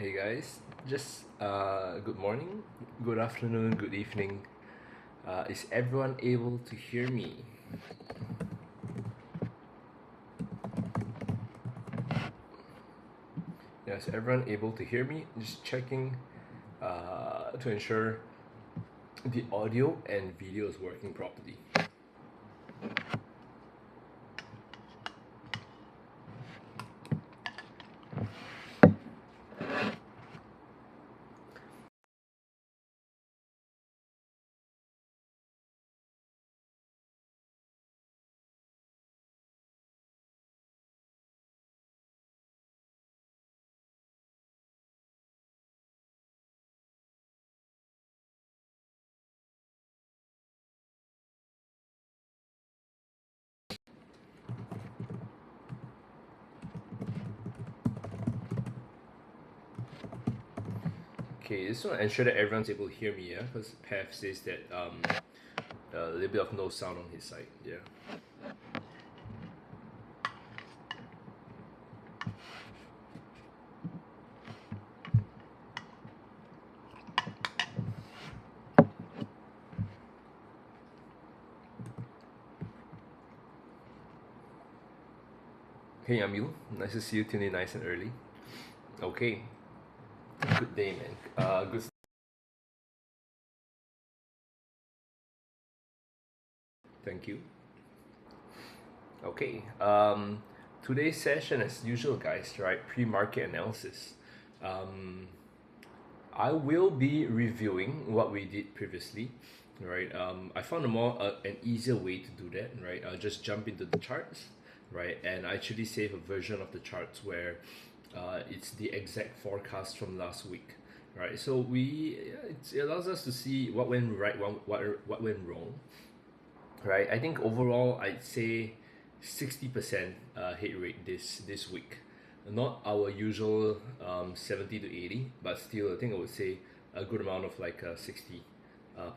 Hey guys, just good morning, good afternoon, good evening. Is everyone able to hear me? Yes, everyone able to hear me? Just checking to ensure the audio and video is working properly. Okay, just want to ensure that everyone's able to hear me, yeah? Because Pav says that a little bit of no sound on his side, yeah. Hey Amil, nice to see you tuning in nice and early. Okay, good day, man. Good. Thank you. Okay, today's session, as usual, guys, right? Pre-market analysis. Um, I will be reviewing what we did previously, right? I found an easier way to do that, right? I'll just jump into the charts, right? And I actually save a version of the charts where it's the exact forecast from last week, right? So it allows us to see what went right, what went wrong, right? I think overall, I'd say 60% hit rate this week. Not our usual 70 to 80, but still, I think I would say a good amount of like 60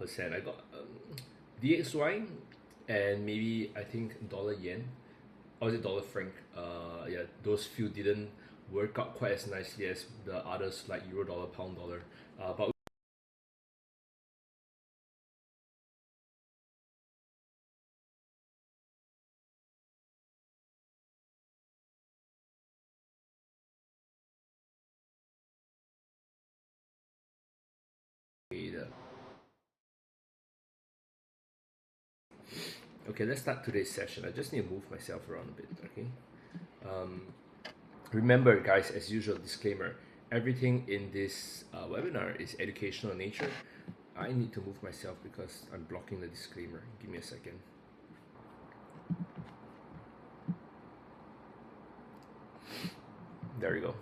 percent. I got DXY and maybe I think dollar yen, or is it dollar franc? Yeah, those few didn't work out quite as nicely as the others like euro dollar, pound dollar. But okay, let's start today's session. I just need to move myself around a bit. Okay. Um, Remember, guys, as usual, disclaimer, everything in this webinar is educational in nature. I need to move myself because I'm blocking the disclaimer. Give me a second. There we go.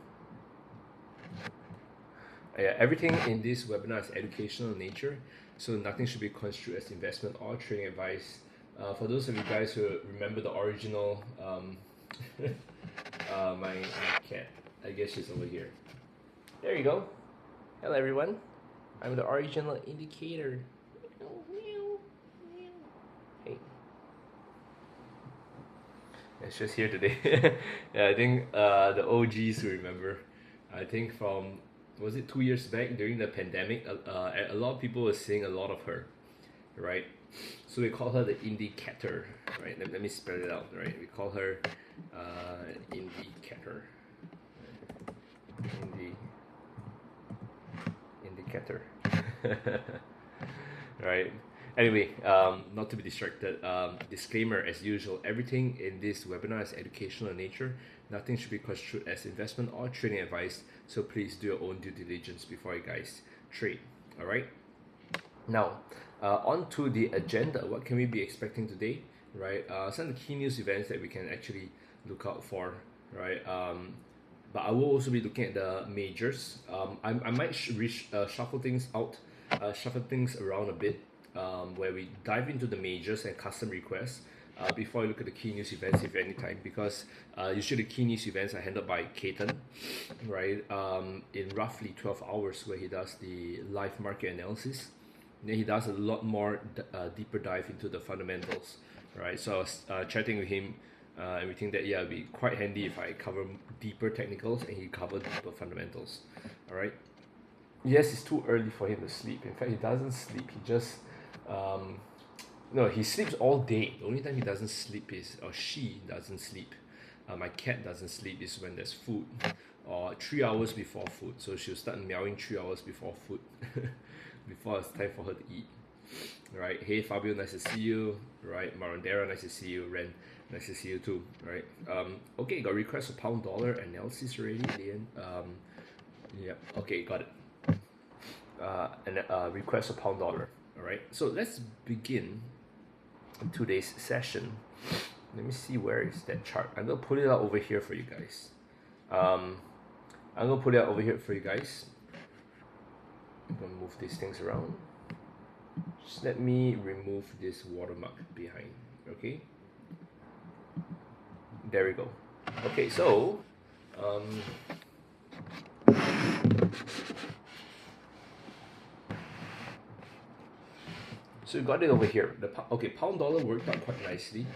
Yeah, everything in this webinar is educational in nature, so nothing should be construed as investment or trading advice. For those of you guys who remember the original, my cat, I guess she's over here. There you go. Hello, everyone. I'm the original indicator. Hey. It's just here today. Yeah, I think the OGs who remember. I think from, was it 2 years back during the pandemic, a lot of people were seeing a lot of her, right? So we call her the indicator, right? Let me spell it out, right? We call her indicator. Indicator. Right. Anyway, not to be distracted. Disclaimer, as usual, everything in this webinar is educational in nature. Nothing should be construed as investment or trading advice. So please do your own due diligence before you guys trade. All right. Now, on to the agenda. What can we be expecting today? Right. Some of the key news events that we can actually look out for. Right. But I will also be looking at the majors. I might shuffle things out, shuffle things around a bit, where we dive into the majors and custom requests before I look at the key news events if any time, because usually the key news events are handled by Keaton, right, in roughly 12 hours, where he does the live market analysis. And then he does a lot more deeper dive into the fundamentals, right? So I was chatting with him, and we think that, yeah, it'd be quite handy if I cover deeper technicals and he covered deeper fundamentals. All right. Yes, it's too early for him to sleep. In fact, he doesn't sleep. He just um, no, he sleeps all day. The only time he doesn't sleep is, or she doesn't sleep. My cat doesn't sleep is when there's food, or 3 hours before food. So she'll start meowing 3 hours before food, before it's time for her to eat. Right? Hey Fabio, nice to see you. Right? Marondera, nice to see you. Ren, nice to see you too. Right? Okay, got request for pound dollar analysis already, Lian. Yeah. Okay, got it. And request for pound dollar. All right. So let's begin today's session. Let me see, where is that chart. I'm gonna put it out over here for you guys. um, I'm gonna put it out over here for you guys. I'm gonna move these things around. Just let me remove this watermark behind. Okay, there we go. Okay, so um, so you got it over here. Okay, pound dollar worked out quite nicely.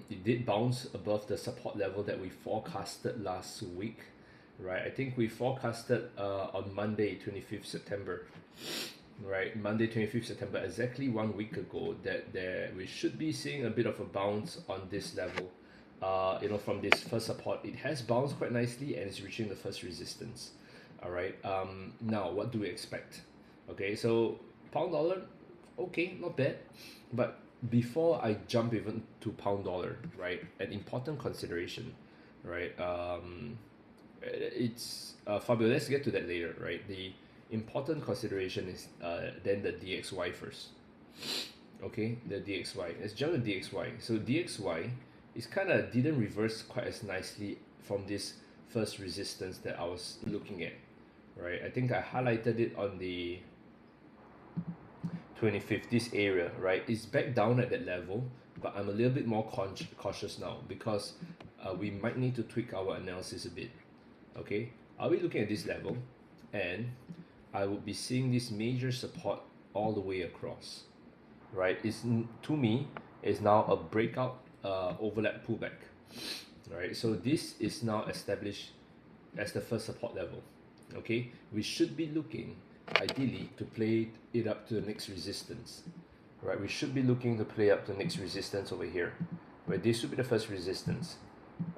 It did bounce above the support level that we forecasted last week, right? I think we forecasted on Monday, 25th September, right? Monday, 25th September, exactly 1 week ago, that we should be seeing a bit of a bounce on this level. From this first support, it has bounced quite nicely and it's reaching the first resistance. All right. Now, what do we expect? Okay, so pound dollar, okay, not bad. But before I jump even to pound dollar, right, an important consideration, right? It's Fabio. Let's get to that later, right? The important consideration is then the DXY first. Okay, the DXY. Let's jump to DXY. So DXY is kind of didn't reverse quite as nicely from this first resistance that I was looking at, right? I think I highlighted it on the 25th, this area, right? It's back down at that level, but I'm a little bit more cautious now because we might need to tweak our analysis a bit. Okay, are we looking at this level? And I would be seeing this major support all the way across, right? To me, is now a breakout overlap pullback, right? So this is now established as the first support level. Okay, we should be looking ideally to play it up to the next resistance, right? We should be looking to play up to the next resistance over here, where this should be the first resistance.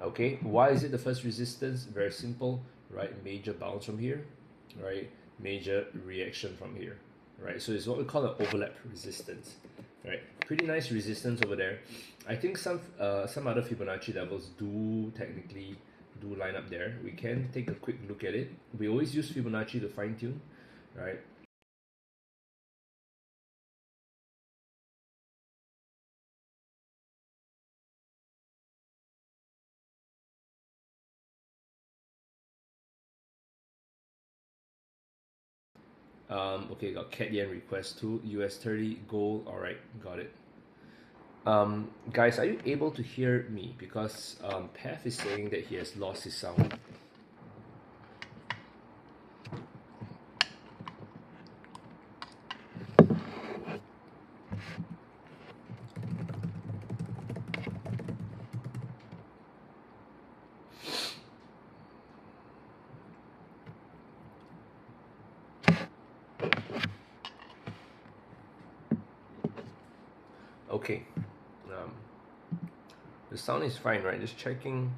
Okay, why is it the first resistance? Very simple, right? Major bounce from here, right? Major reaction from here, right? So it's what we call an overlap resistance, right? Pretty nice resistance over there. I think some other Fibonacci levels do technically do line up there. We can take a quick look at it. We always use Fibonacci to fine tune, right? Okay, got Cat Yen request too. US 30 gold. All right, got it. Guys, are you able to hear me? Because Path is saying that he has lost his sound. Okay. Um, the sound is fine, right? Just checking.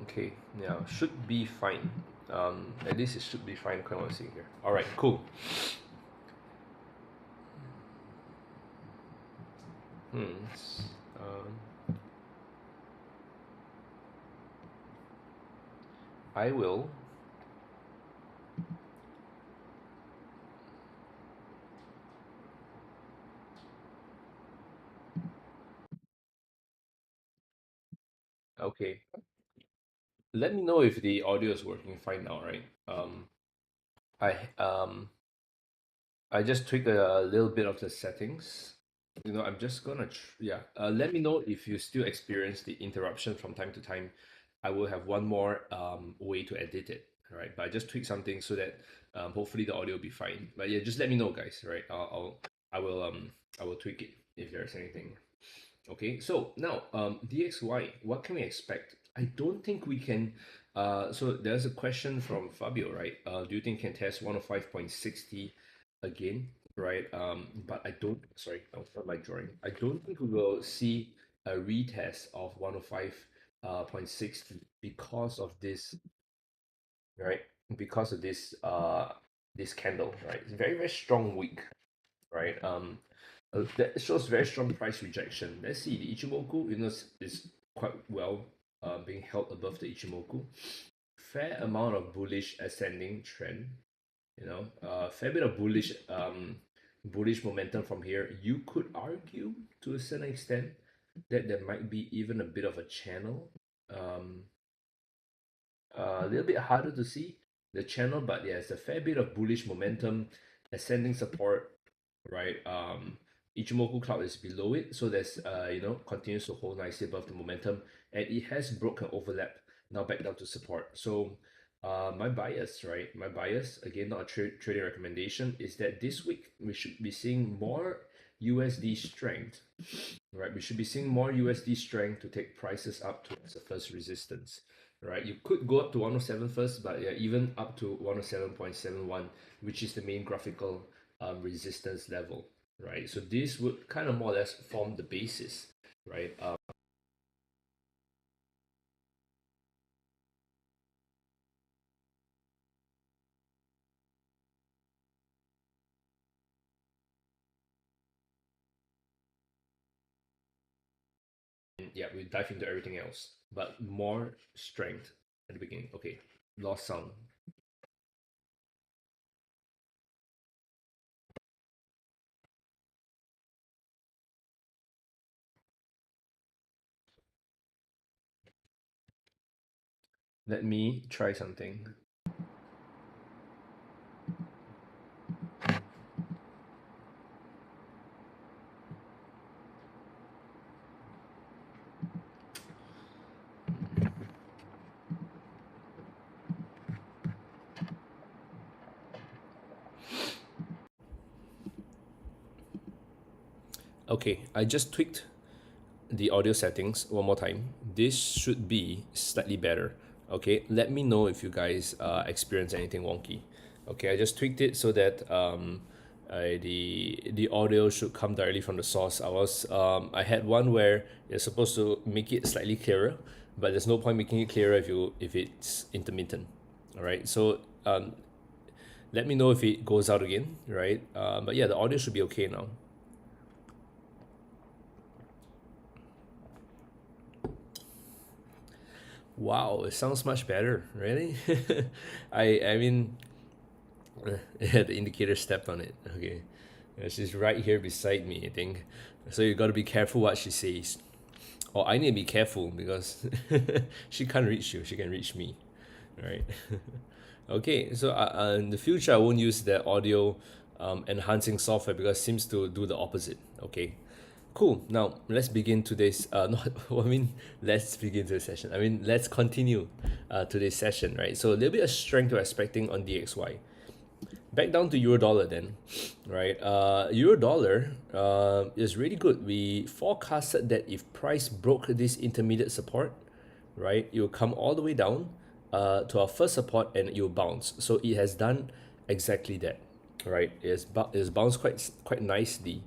Okay, yeah, should be fine. At least it should be fine. Kind of see here. All right, cool. I will. Okay. Let me know if the audio is working fine now, right? I I just tweaked a little bit of the settings. I'm just gonna yeah. Let me know if you still experience the interruption from time to time. I will have one more way to edit it, right? But I just tweak something so that hopefully the audio will be fine. But yeah, just let me know, guys. Right? I will tweak it. if there's anything. Okay, so now DXY, what can we expect? I don't think we can. So there's a question from Fabio, right? Do you think can test 105.60 again, right? But I don't. Sorry, that was not my drawing. I don't think we will see a retest of 105.60 because of this, right? Because of this candle, right? It's a very strong week, right? That shows very strong price rejection. Let's see the Ichimoku, is quite well being held above the Ichimoku. Fair amount of bullish ascending trend. Fair bit of bullish momentum from here. You could argue to a certain extent that there might be even a bit of a channel. Um, a little bit harder to see the channel, but there's a fair bit of bullish momentum, ascending support, right? Ichimoku cloud is below it, so there's continues to hold nicely above the momentum, and it has broken overlap now back down to support. So my bias, right? My bias, again, not a trading recommendation, is that this week we should be seeing more USD strength, right? We should be seeing more USD strength to take prices up towards the first resistance, right? You could go up to 107 first, but yeah, even up to 107.71, which is the main graphical resistance level, right? So this would kind of more or less form the basis, right? Yeah, we dive into everything else, but more strength at the beginning. Okay, lost sound. Let me try something. Okay, I just tweaked the audio settings one more time. This should be slightly better. Okay, let me know if you guys experience anything wonky. Okay, I just tweaked it so that the audio should come directly from the source. I had one where it's supposed to make it slightly clearer, but there's no point making it clearer if it's intermittent. All right, so let me know if it goes out again, right? But yeah, the audio should be okay now. Wow, it sounds much better. Really? I mean, yeah, the indicator stepped on it. Okay, she's right here beside me, I think. So you got to be careful what she says. Or I need to be careful because she can't reach you. She can reach me, right? Okay, so in the future I won't use the audio enhancing software because it seems to do the opposite. Okay, cool. Now let's begin today's not I mean let's begin today's session. I mean let's continue today's session, right? So a little bit of strength we're expecting on DXY. Back down to euro dollar then, right? Euro dollar is really good. We forecasted that if price broke this intermediate support, right, it will come all the way down to our first support and it will bounce. So it has done exactly that, right? It's bounced quite nicely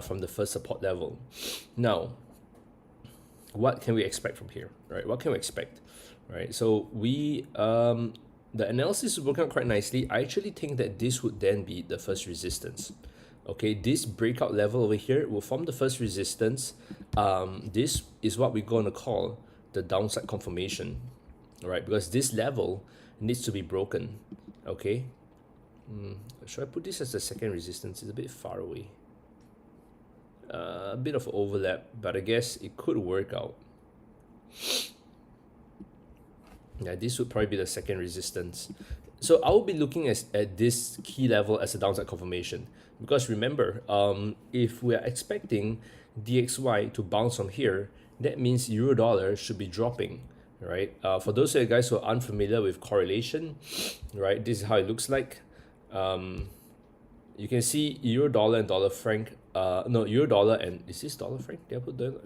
from the first support level. Now, what can we expect from here, right? What can we expect, right? So the analysis is working out quite nicely. I actually think that this would then be the first resistance. Okay, this breakout level over here will form the first resistance. This is what we're going to call the downside confirmation, right? Because this level needs to be broken. Okay, should I put this as the second resistance? It's a bit far away. A bit of overlap, but I guess it could work out. Yeah, this would probably be the second resistance. So I will be looking at this key level as a downside confirmation. Because remember, if we are expecting DXY to bounce from here, that means euro dollar should be dropping, right? For those of you guys who are unfamiliar with correlation, right, this is how it looks like. You can see euro dollar and dollar franc no, euro dollar, and is this dollar franc? Did I put the?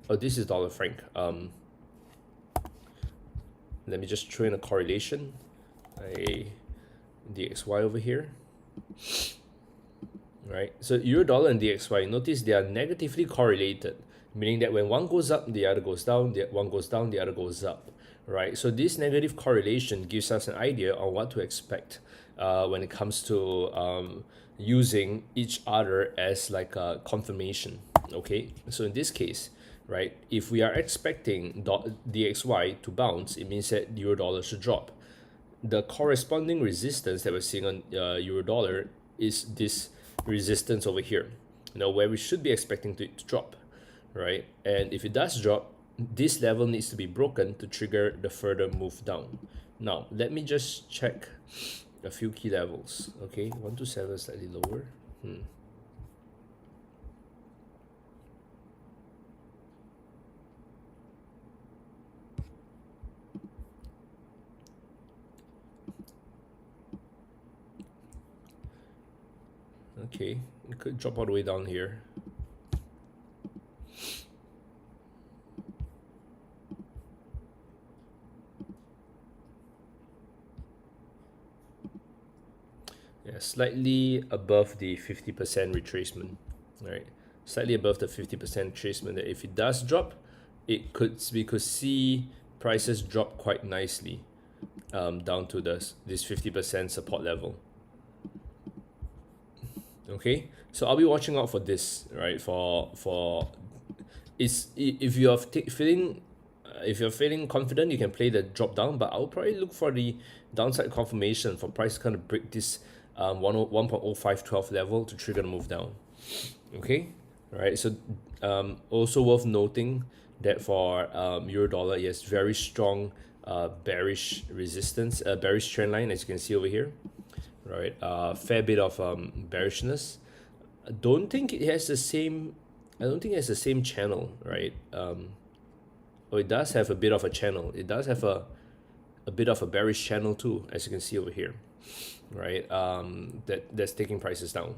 Oh, this is dollar franc. Let me just throw in a correlation. DXY over here. Right, so euro dollar and DXY, notice they are negatively correlated, meaning that when one goes up, the other goes down, one goes down, the other goes up, right? So this negative correlation gives us an idea on what to expect when it comes to using each other as like a confirmation, okay? So in this case, right, if we are expecting DXY to bounce, it means that euro dollar should drop. The corresponding resistance that we're seeing on euro dollar is this resistance over here, where we should be expecting it to drop, right? And if it does drop, this level needs to be broken to trigger the further move down. Now let me just check a few key levels. Okay, 127 slightly lower. Okay, it could drop all the way down here. Yeah, slightly above the 50% retracement, right? Slightly above the 50% retracement. That if it does drop, we could see prices drop quite nicely down to this 50% support level. Okay, so I'll be watching out for this, right? If you're feeling confident, you can play the drop down, but I'll probably look for the downside confirmation for price to kind of break this 1.0512 level to trigger the move down. Okay, right. So also worth noting that for euro dollar, yes, very strong bearish resistance, bearish trend line, as you can see over here. Right, fair bit of bearishness. I don't think it has the same channel, right? It does have a bit of a channel. It does have a bit of a bearish channel too, as you can see over here, right? That's taking prices down.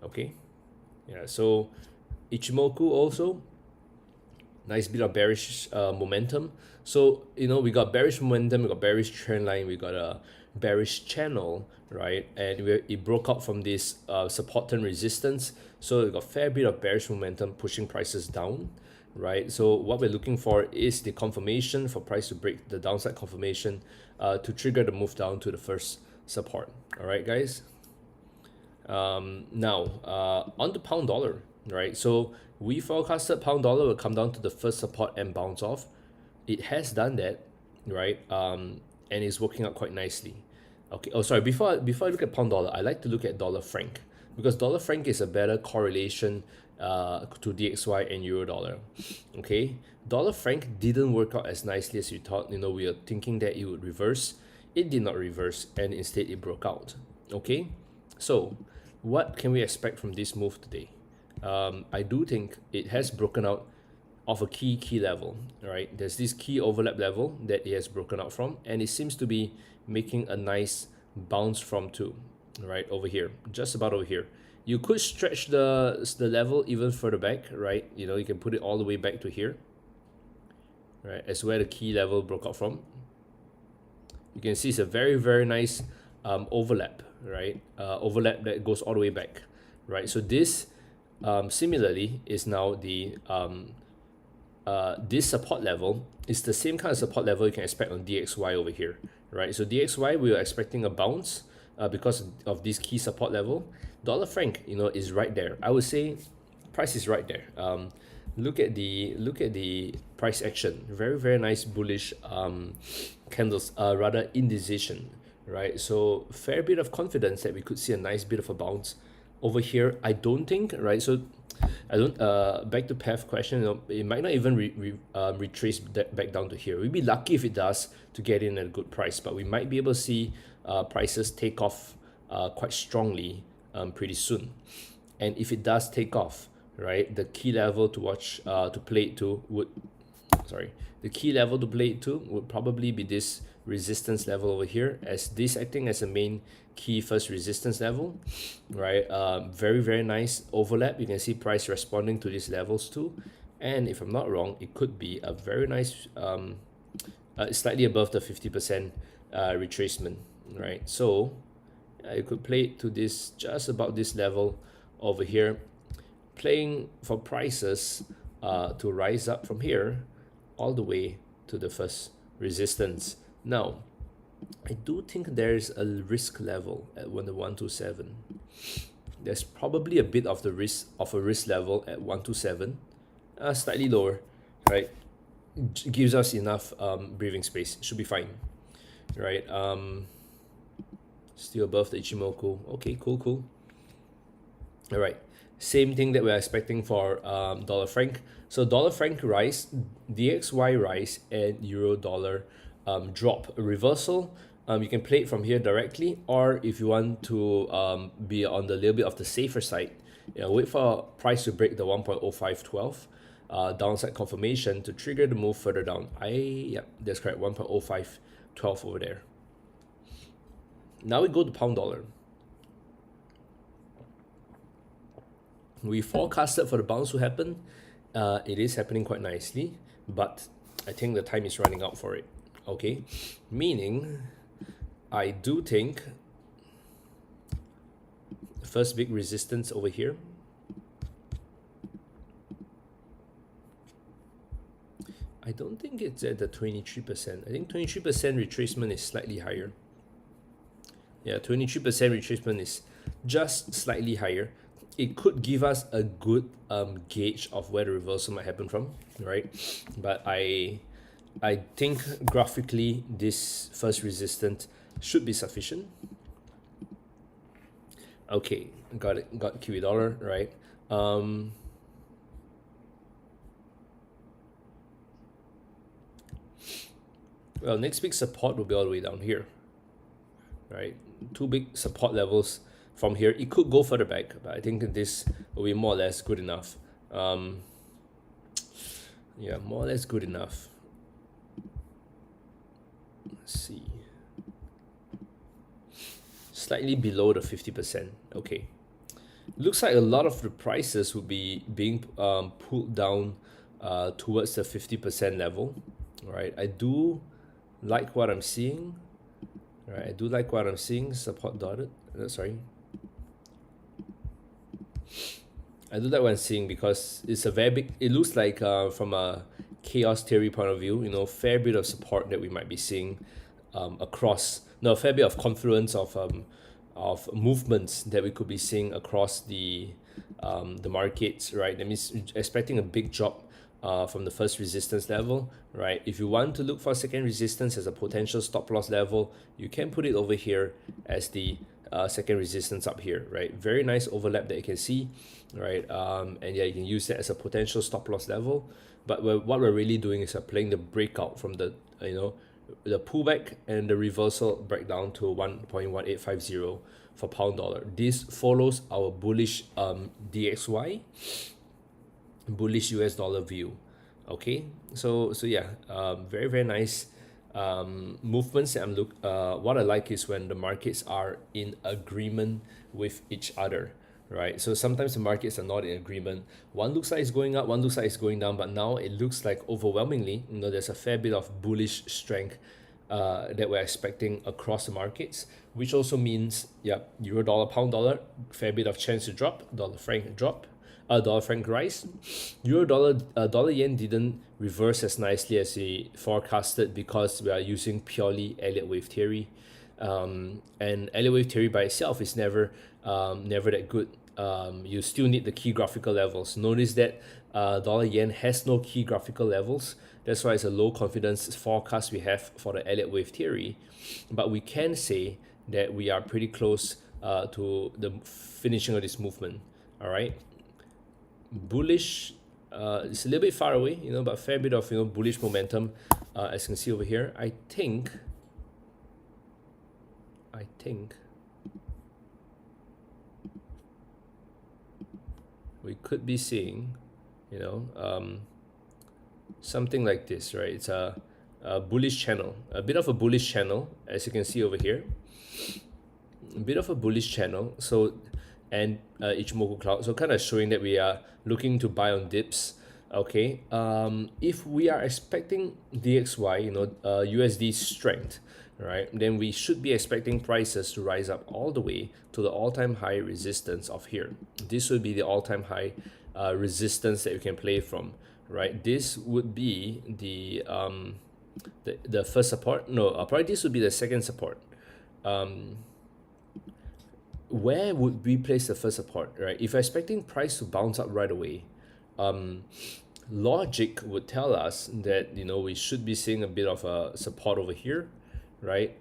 Okay, yeah. So Ichimoku also nice bit of bearish momentum. So we got bearish momentum, we got bearish trend line, we got a bearish channel, right? And it broke out from this support and resistance. So we got fair bit of bearish momentum pushing prices down, right? So what we're looking for is the confirmation for price to break the downside confirmation to trigger the move down to the first support. All right, guys. Now on the pound dollar, right? So we forecasted pound dollar will come down to the first support and bounce off. It has done that, right? And it's working out quite nicely. Okay. Oh, sorry. Before I look at pound dollar, I like to look at dollar franc, because dollar franc is a better correlation to DXY and euro dollar. Okay. Dollar franc didn't work out as nicely as we thought. We were thinking that it would reverse. It did not reverse, and instead it broke out. Okay. So what can we expect from this move today? I do think it has broken out of a key level, right? There's this key overlap level that it has broken out from, and it seems to be making a nice bounce from too, right? Over here, just about over here. You could stretch the level even further back, right? You can put it all the way back to here, right? As where the key level broke out from. You can see it's a very, very nice overlap, right? Overlap that goes all the way back, right? So this similarly is now the this support level is the same kind of support level you can expect on DXY over here, right? So DXY, we are expecting a bounce because of this key support level. Dollar franc, is right there. I would say price is right there. Look at the price action. Very, very nice bullish candles, rather indecision, right? So fair bit of confidence that we could see a nice bit of a bounce over here. I don't think, right? So I don't back to path question, it might not even retrace back down to here. We'd be lucky if it does to get in at a good price, but we might be able to see prices take off quite strongly pretty soon. And if it does take off, right, the key level to watch to play it to would sorry, the key level to play it to would probably be this resistance level over here, as this acting as a main key first resistance level, right? Very, very nice overlap. You can see price responding to these levels too. And if I'm not wrong, it could be a very nice, slightly above the 50% retracement, right? So you could play it to this, just about this level over here, playing for prices to rise up from here all the way to the first resistance. Now, I do think there's a risk level at 127. There's probably a bit of the risk of a risk level at 127, slightly lower, right? Gives us enough breathing space. Should be fine, right? Still above the Ichimoku. Okay, cool. All right, same thing that we're expecting for dollar franc. So dollar franc rise, DXY rise, and euro dollar drop. A reversal, you can play it from here directly, or if you want to be on the little bit of the safer side, wait for price to break the 1.0512 downside confirmation to trigger the move further down. Yeah, that's correct, 1.0512 over there. Now we go to pound dollar. We forecasted for the bounce to happen. It is happening quite nicely, but I think the time is running out for it. Okay, meaning I do think first big resistance over here. I don't think it's at the 23%. I think 23% retracement is slightly higher. Yeah, 23% retracement is just slightly higher. It could give us a good gauge of where the reversal might happen from, right? But I think graphically this first resistance should be sufficient. Okay, got it. Got Kiwi dollar, right? Well, next big support will be all the way down here, right? Two big support levels from here. It could go further back, but I think this will be more or less good enough. Yeah, more or less good enough. Let's see. Slightly below the 50%. Okay. Looks like a lot of the prices will be being pulled down towards the 50% level, right? I do like what I'm seeing. Right, I do like what I'm seeing. Support dotted. Sorry. I do like what I'm seeing because it's a very big. It looks like from a chaos theory point of view, fair bit of support that we might be seeing across. No, a fair bit of confluence of movements that we could be seeing across the markets. Right, that means expecting a big drop from the first resistance level, right? If you want to look for second resistance as a potential stop loss level, you can put it over here as the second resistance up here, right? Very nice overlap that you can see, right? And yeah, you can use that as a potential stop loss level. But what we're really doing is playing the breakout from the the pullback and the reversal breakdown to 1.1850 for pound dollar. This follows our bullish DXY, bullish US dollar view. Okay, so yeah, very, very nice movements that what I like is when the markets are in agreement with each other, right? So sometimes the markets are not in agreement. One looks like it's going up, one looks like it's going down, but now it looks like overwhelmingly, there's a fair bit of bullish strength that we're expecting across the markets, which also means, yeah, euro dollar, pound dollar, fair bit of chance to drop, dollar franc drop, dollar franc rise. Euro dollar, dollar yen didn't reverse as nicely as we forecasted because we are using purely Elliott wave theory, and Elliott wave theory by itself is never that good. You still need the key graphical levels. Notice that dollar yen has no key graphical levels. That's why it's a low confidence forecast we have for the Elliott wave theory, but we can say that we are pretty close to the finishing of this movement. All right, bullish. It's a little bit far away, but a fair bit of bullish momentum, as you can see over here. I think we could be seeing, something like this, right? It's a bullish channel, a bit of a bullish channel, as you can see over here, a bit of a bullish channel. So, and Ichimoku cloud, so kind of showing that we are looking to buy on dips. Okay, if we are expecting DXY, USD strength, right, then we should be expecting prices to rise up all the way to the all-time high resistance of here. This would be the all-time high resistance that you can play from, right? This would be the first support. No, probably this would be the second support. Where would we place the first support, right? If you're expecting price to bounce up right away, logic would tell us that we should be seeing a bit of a support over here, right?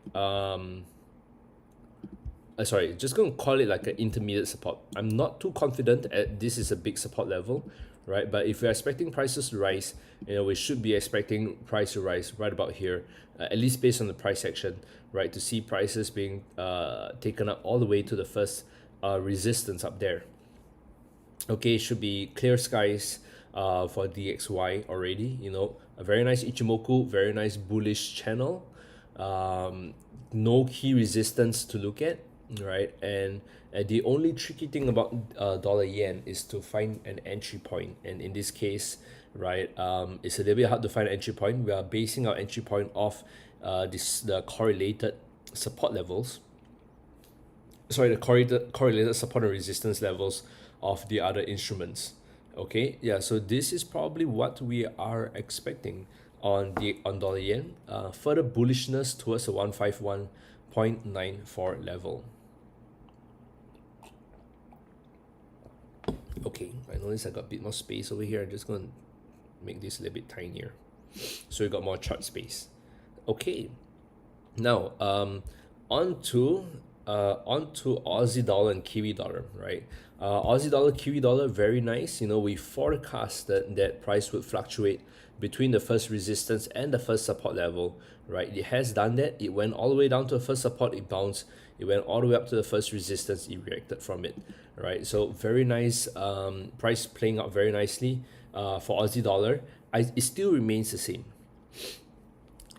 Sorry, just going to call it like an intermediate support. I'm not too confident at this is a big support level, right? But if we're expecting prices to rise, we should be expecting price to rise right about here, at least based on the price action, right? To see prices being taken up all the way to the first resistance up there. Okay, should be clear skies for DXY already. A very nice Ichimoku, very nice bullish channel. No key resistance to look at, right? And the only tricky thing about dollar yen is to find an entry point, and in this case, right, it's a little bit hard to find an entry point. We are basing our entry point off the correlated support levels, the correlated support and resistance levels of the other instruments. Okay, yeah, so this is probably what we are expecting on dollar yen, further bullishness towards the 151.94 level. Okay, I noticed I got a bit more space over here. I'm just going to make this a little bit tinier so we got more chart space. Okay, now on to Aussie dollar and Kiwi dollar, right? Aussie dollar, Kiwi dollar, very nice. We forecasted that price would fluctuate between the first resistance and the first support level, right? It has done that. It went all the way down to the first support, it bounced. It went all the way up to the first resistance, it reacted from it, right? So very nice price playing out very nicely for Aussie dollar. It still remains the same,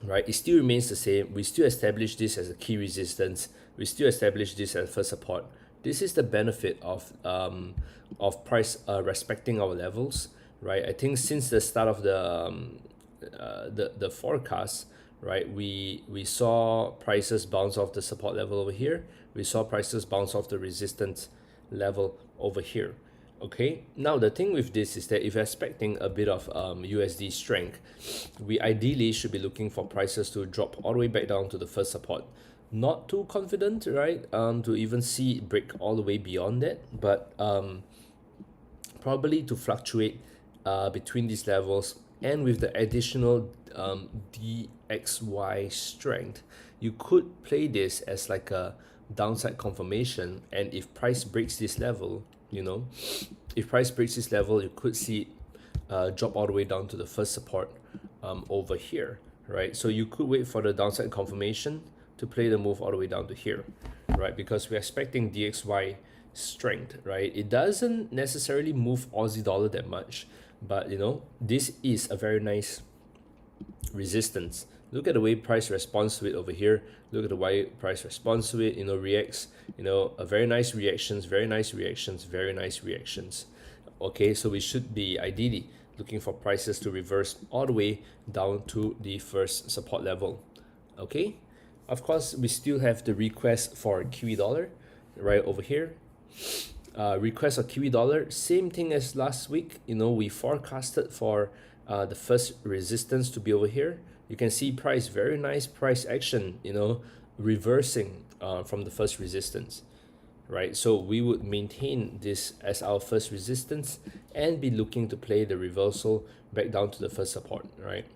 right? It still remains the same. We still establish this as a key resistance. We still establish this as first support. This is the benefit of price respecting our levels, right? I think since the start of the forecast, right, we saw prices bounce off the support level over here. We saw prices bounce off the resistance level over here. Okay, now the thing with this is that if you're expecting a bit of USD strength, we ideally should be looking for prices to drop all the way back down to the first support. Not too confident, right, to even see it break all the way beyond that, but probably to fluctuate between these levels. And with the additional DXY strength, you could play this as like a downside confirmation. And if price breaks this level, if price breaks this level, you could see it drop all the way down to the first support over here, right? So you could wait for the downside confirmation to play the move all the way down to here, right? Because we're expecting DXY strength, right? It doesn't necessarily move Aussie dollar that much, but this is a very nice resistance. Look at the way price responds to it over here. Look at the way price responds to it, reacts, a very nice reactions, very nice reactions, very nice reactions. Okay, so we should be ideally looking for prices to reverse all the way down to the first support level. Okay, of course, we still have the request for Kiwi dollar right over here. Request of Kiwi dollar, same thing as last week. We forecasted for the first resistance to be over here. You can see price, very nice price action, reversing from the first resistance, right? So we would maintain this as our first resistance and be looking to play the reversal back down to the first support, right?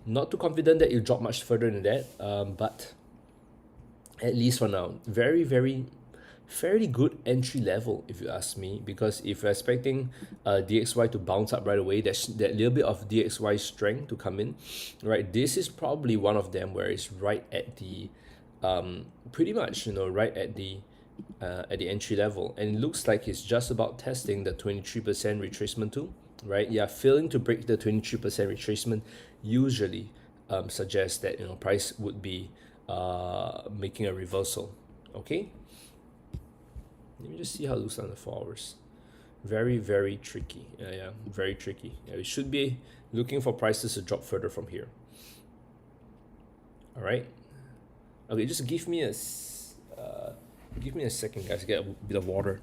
Not too confident that it'll drop much further than that, but at least for now, very, very fairly good entry level if you ask me, because if you're expecting DXY to bounce up right away, that little bit of DXY strength to come in, right? This is probably one of them where it's right at the pretty much right at the entry level, and it looks like it's just about testing the 23% retracement tool. right? Yeah, failing to break the 23% retracement usually suggests that price would be making a reversal. Okay, let me just see how it looks on the 4 hours. Very, very tricky. Yeah, very tricky. Yeah, we should be looking for prices to drop further from here. All right. Okay, just give me a second, guys. Get a bit of water.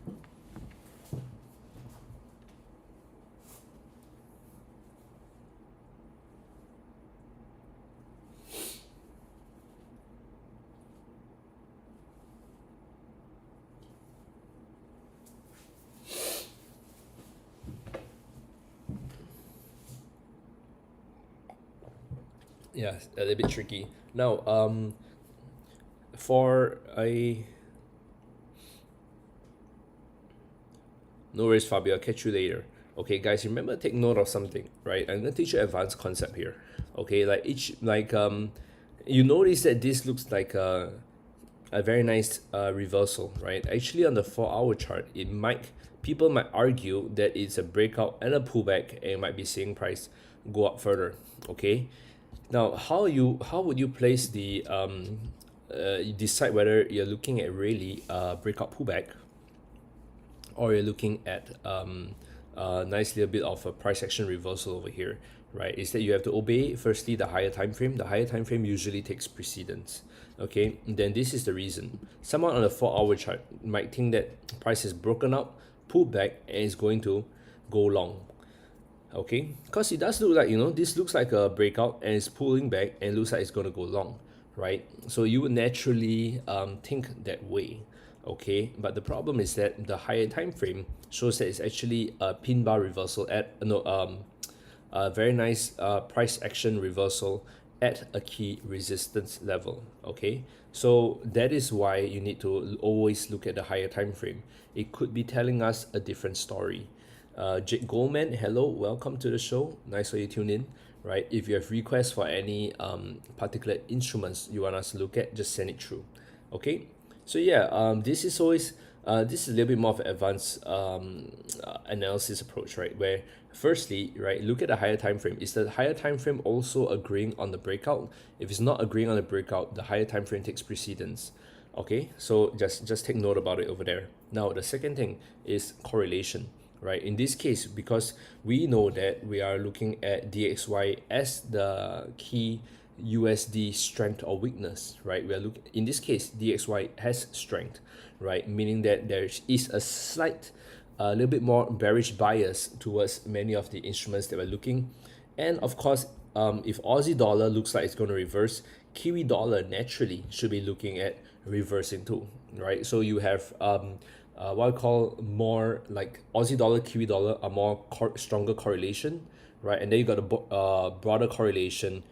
Yeah, a little bit tricky. Now, for a no worries, Fabio. I'll catch you later. Okay, guys, remember take note of something, right? I'm gonna teach you advanced concept here. Okay, you notice that this looks like a very nice reversal, right? Actually, on the 4 hour chart, people might argue that it's a breakout and a pullback, and it might be seeing price go up further. Okay, now how would you place the you decide whether you're looking at really breakout pullback, or you're looking at a nice little bit of a price action reversal over here, right? Is that you have to obey firstly the higher time frame. The higher time frame usually takes precedence. Okay, then this is the reason. Someone on a 4 hour chart might think that price is broken up, pulled back, and is going to go long. Okay, because it does look like, this looks like a breakout and it's pulling back and looks like it's going to go long, right? So you would naturally think that way. Okay, but the problem is that the higher time frame shows that it's actually a pin bar reversal at no a very nice price action reversal at a key resistance level. Okay, so that is why you need to always look at the higher time frame. It could be telling us a different story. Jake Goldman, hello, welcome to the show. Nice for you tune in. Right, if you have requests for any particular instruments you want us to look at, just send it through. Okay, so yeah, this is a little bit more of an advanced analysis approach, right? Where firstly, right, look at the higher time frame. Is the higher time frame also agreeing on the breakout? If it's not agreeing on the breakout, the higher time frame takes precedence. Okay, so just take note about it over there. Now the second thing is correlation, right? In this case, because we know that we are looking at DXY as the key USD strength or weakness, right? In this case, DXY has strength, right? Meaning that there is a slight, a little bit more bearish bias towards many of the instruments that we're looking. And of course, if Aussie dollar looks like it's going to reverse, Kiwi dollar naturally should be looking at reversing too, right? So you have what I call more like Aussie dollar, Kiwi dollar are more stronger correlation, right? And then you got a broader correlation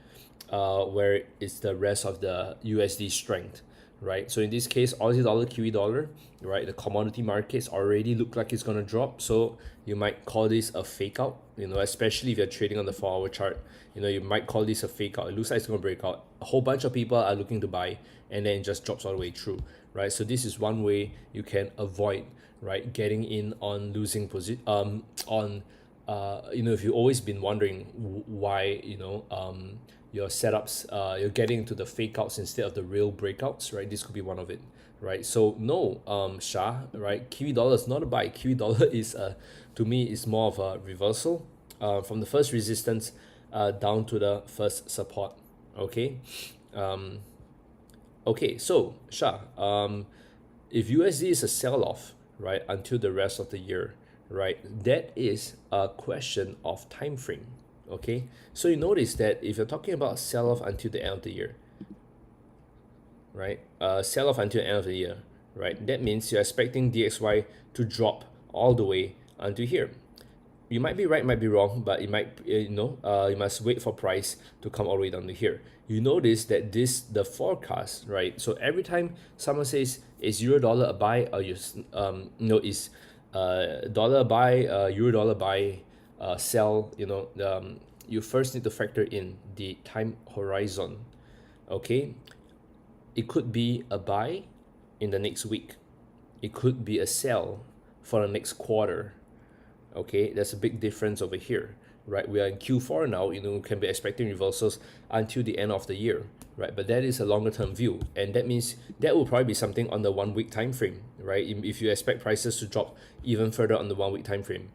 where it's the rest of the USD strength, right? So in this case, Aussie dollar, Kiwi dollar, right? The commodity markets already look like it's gonna drop, so you might call this a fake out. Especially if you're trading on the 4 hour chart, you might call this a fake out. It looks like it's gonna break out. A whole bunch of people are looking to buy, and then it just drops all the way through, right? So this is one way you can avoid, right, getting in on losing position. If you've always been wondering why, your setups, you're getting into the fake outs instead of the real breakouts, right? This could be one of it, right? So no, Shah, right? Kiwi dollar is not a buy. Kiwi dollar is to me is more of a reversal from the first resistance down to the first support. Okay, so Shah, if USD is a sell-off, right, until the rest of the year, right, that is a question of time frame. Okay, so you notice that if you're talking about sell-off until the end of the year, right, sell-off until the end of the year, right, that means you're expecting DXY to drop all the way until here. You might be right, might be wrong, but it might, you must wait for price to come all the way down to here. You notice that the forecast, right? So every time someone says, is euro dollar a buy, or is dollar a buy, euro dollar buy, sell, you first need to factor in the time horizon. Okay, it could be a buy in the next week. It could be a sell for the next quarter. Okay, there's a big difference over here, right? We are in Q4 now, we can be expecting reversals until the end of the year, right? But that is a longer term view, and that means that will probably be something on the 1 week time frame, right? If you expect prices to drop even further on the 1 week time frame,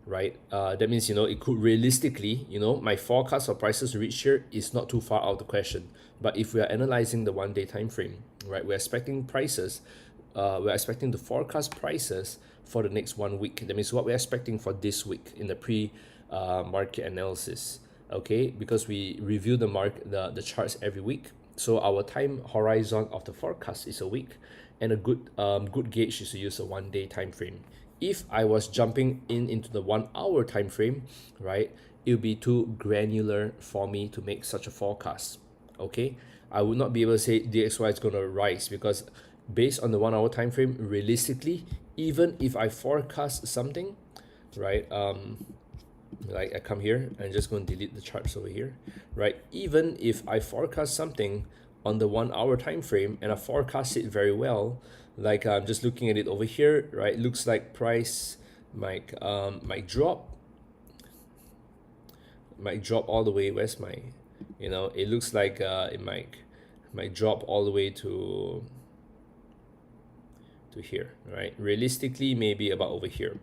right? That means it could realistically, my forecast for prices to reach here is not too far out of the question. But if we are analyzing the 1 day time frame, right, we're expecting prices, we're expecting the forecast prices for the next 1 week. That means what we're expecting for this week in the market analysis. Okay, because we review the charts every week. So our time horizon of the forecast is a week, and a good gauge is to use a 1 day time frame. If I was jumping into the 1 hour time frame, right, it would be too granular for me to make such a forecast. Okay, I would not be able to say DXY is going to rise, because based on the 1 hour time frame, realistically, even if I forecast something, right, like I come here and just going to delete the charts over here, right? Even if I forecast something on the 1 hour time frame and I forecast it very well, like I'm just looking at it over here, right? Looks like price might drop all the way. Where's my, it looks like it might drop all the way to here, right? Realistically, maybe about over here.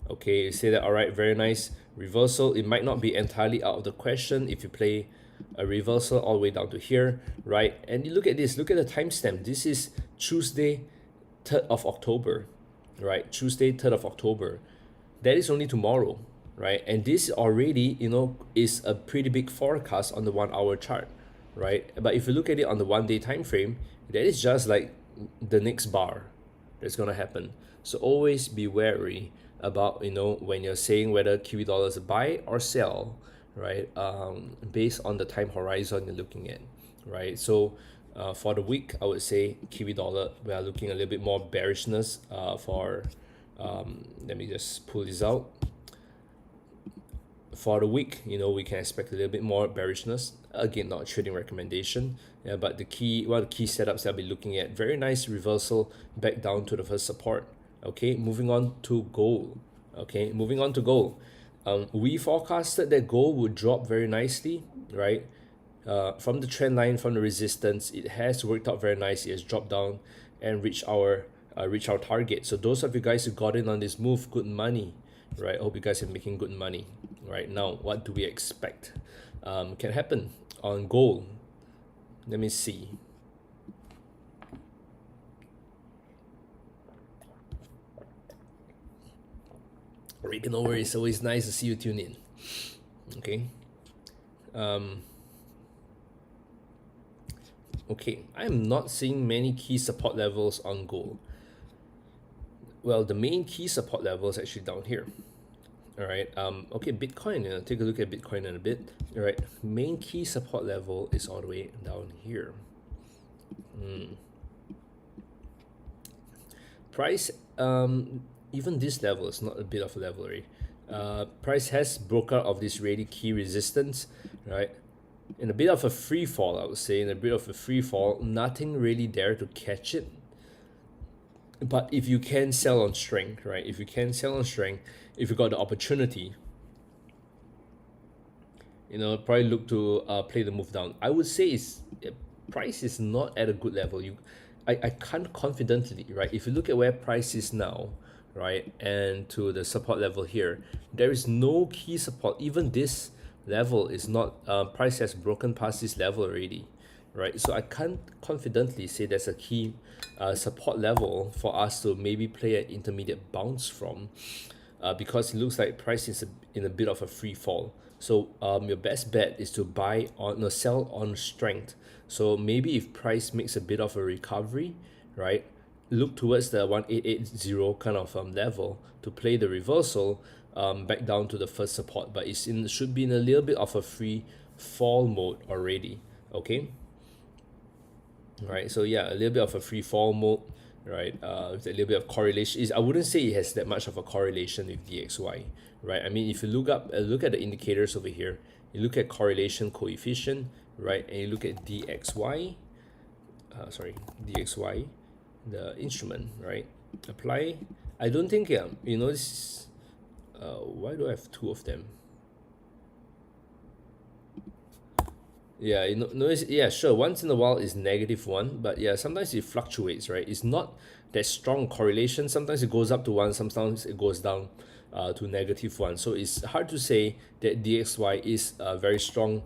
Okay, you say that, all right, very nice reversal. It might not be entirely out of the question if you play a reversal all the way down to here, right? And you look at this, look at the timestamp. This is Tuesday, 3rd of October, right? Tuesday, 3rd of October. That is only tomorrow, right? And this already, is a pretty big forecast on the 1 hour chart, right? But if you look at it on the 1 day time frame, that is just like the next bar that's gonna happen. So always be wary about when you're saying whether Kiwi dollar is a buy or sell, right? Based on the time horizon you're looking at, right? So for the week, I would say Kiwi dollar, we are looking a little bit more bearishness for let me just pull this out. For the week, we can expect a little bit more bearishness. Again, not a trading recommendation, but one of the key setups that I'll be looking at, very nice reversal back down to the first support. Okay, moving on to gold. We forecasted that gold would drop very nicely, right? From the trend line, from the resistance, it has worked out very nicely. It has dropped down and reached our target. So those of you guys who got in on this move, good money, right? I hope you guys are making good money. Right now, what do we expect can happen on gold? Let me see. Rick, no worries. It's always nice to see you tune in. Okay. Okay, I'm not seeing many key support levels on gold. Well, the main key support level is actually down here. All right. Okay, Bitcoin. Take a look at Bitcoin in a bit. All right. Main key support level is all the way down here. Price. Even this level is not a bit of a level, right? Price has broke out of this really key resistance, right? In a bit of a free fall, I would say. In a bit of a free fall, nothing really there to catch it. But if you can sell on strength, right? If you can sell on strength, if you got the opportunity, probably look to play the move down. I would say price is not at a good level. I can't confidently, right? If you look at where price is now, right, and to the support level here, there is no key support. Even this level is not, price has broken past this level already, right? So I can't confidently say there's a key support level for us to maybe play an intermediate bounce from, because it looks like price is in a bit of a free fall. So your best bet is to sell on strength. So maybe if price makes a bit of a recovery, right, look towards the 1880 kind of level to play the reversal back down to the first support. But should be in a little bit of a free fall mode already. Okay. Right. So yeah, a little bit of a free fall mode, right? With a little bit of correlation. I wouldn't say it has that much of a correlation with DXY, right? I mean, if you look at the indicators over here, you look at correlation coefficient, right? And you look at DXY, the instrument, right? Apply. I don't think this Why do I have two of them? Yeah, you know, notice, yeah, sure, once in a while is -1, but yeah, sometimes it fluctuates, right? It's not that strong correlation. Sometimes it goes up to 1, sometimes it goes down to -1. So it's hard to say that DXY is a very strong